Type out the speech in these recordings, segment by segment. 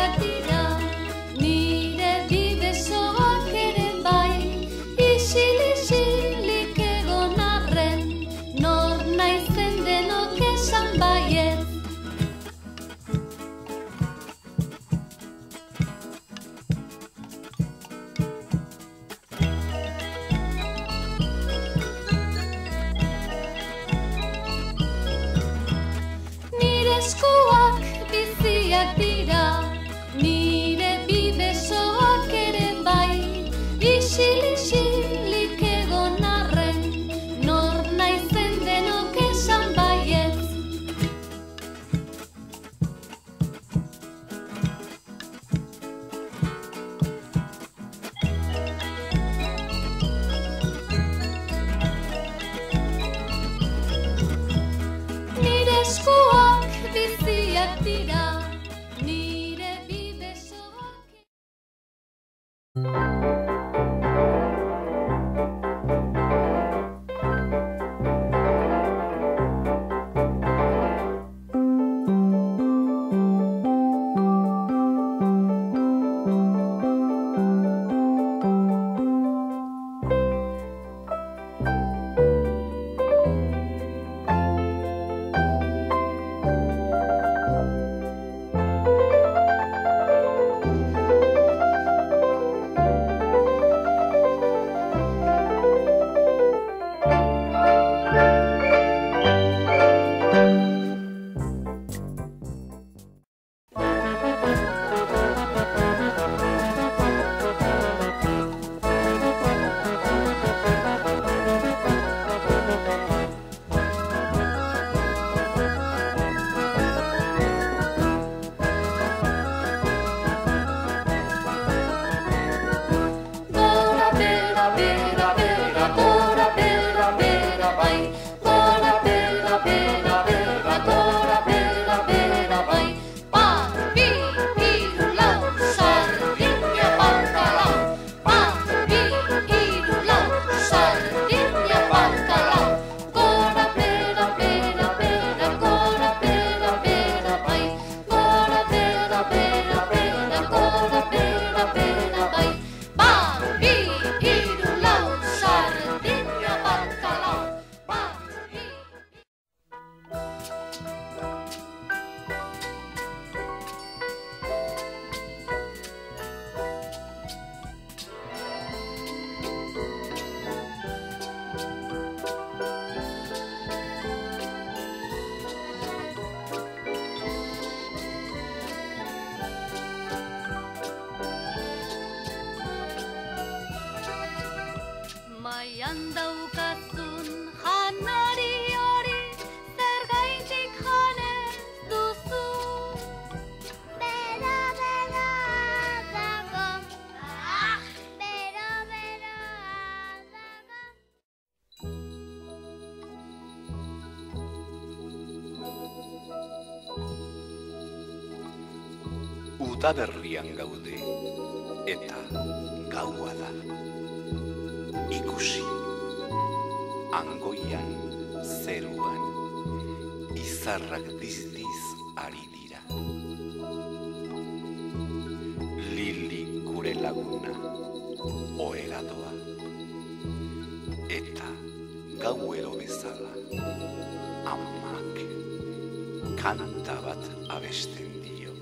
biziak dira, nire bi besoak ere bai, isil-isilik egon arren, nor naizen denok esan baiet. Eskuak biziak dira, nire bi besoak ere bai, isil-isilik egon arren, nor naizen denok esan baiet. Nire eskuak biziak dira, nire bi besoak. Maian daukazun janari hori, zergaitik janez duzu. Bero, bero dago, bero, bero dago. Udaberrian gaude, eta gaua da. Ikusi, angoian, zeruan, izarrak dizdiz ari dira. Lili gure laguna, ohera doa, eta gauero bezala, amak kanta bat abesten dio.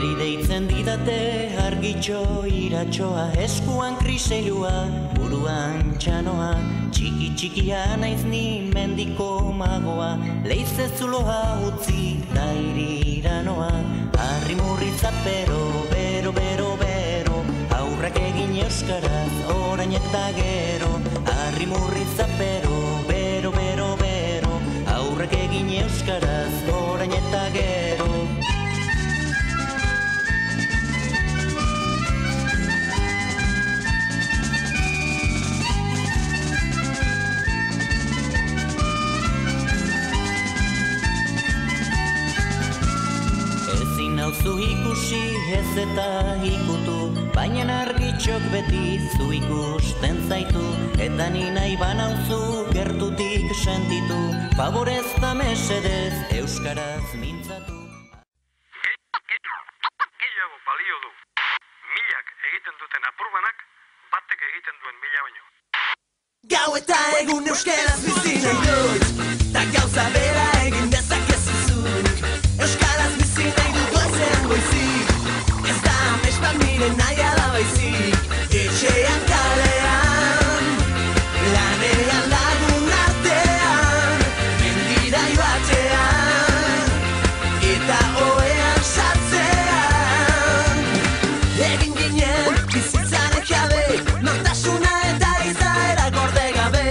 Neri deitzen didate argitxo iratxoa, eskuan kriselua, buruan txanoa, txiki txikia naiz ni mendiko magoa, leize zuloa utzi da irira noa, harri murrizapero, bero, bero, bero, aurrak egin euskaraz, orain eta gero, harri murrizapero, bero, bero, bero, aurrak egin euskaraz, orain eta gero. Zu ikusi ez eta ikutu, baina argitxok beti zu ikusten zaitu, eta ni nahi banauzu gertutik sentitu, favorez da mesedez euskaraz mintzatu. Gehiago balio du. Milak egiten duten apurbanak, batek egiten duen mila baino. Gau eta egun euskaraz bizi nahi dut, ta gauza bera egin dezakezu zuk. Euskaraz bizi nahi dut goizean goizik, ez da amespat nire nahi ala baizik. Etxean kalean, lanean lagun artean, mendira ibatean, eta oean sartzean. Egin ginen bizitzaren jabe, nortasuna eta izaera gorde gabe.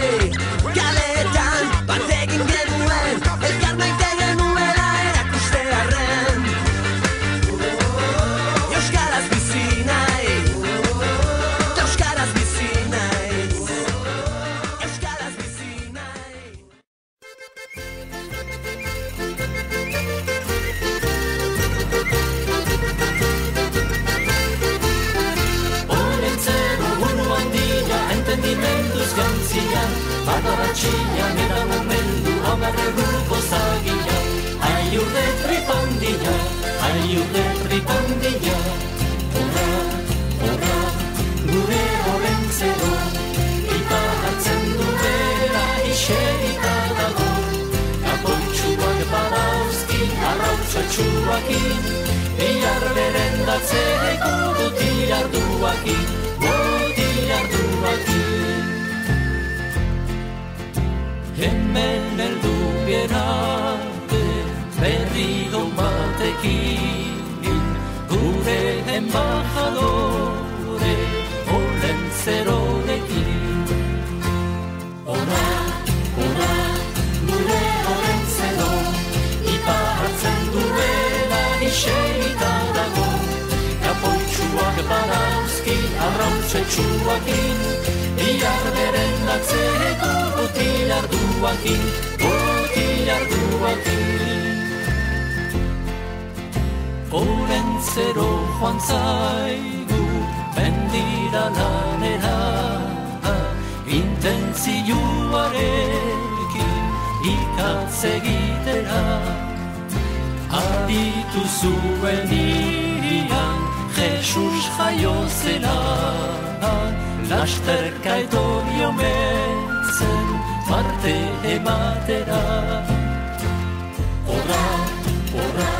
Kaleetan bat egin genuen, elkar maite genuela erakustearren. Euskaraz bizi nahi, euskaraz bizi nahi, euskaraz bizi nahi. Olentzero buru handia, entendimenduz gantzia, badaratxian eragomendu amarreguko zagia. Aiurde tripandia, horra, horra, gure olentzero, ipahatzen duera iserita dago. Kapoitxuak badauzki, arrautxatxuakin, bihar berendatzeko gotiarduakin, gotiarduakin. Hemen eldu gerate berri batekin, gure embajadore olentzerorekin. Ora, ora, gure olentzero, ipahatzen duela iserita dago. Kapoitxuak badauzki, arrautxetxuakin, bihar berendatzeko gotilarduakin, gotilarduakin. Olentzero joan zaigu, mendira lanera, intentzioarekin ikatz egitera. Aditu zuen irian, Jesus jaio zela, lasterka etorri omentzen parte ematera. Horra, horra,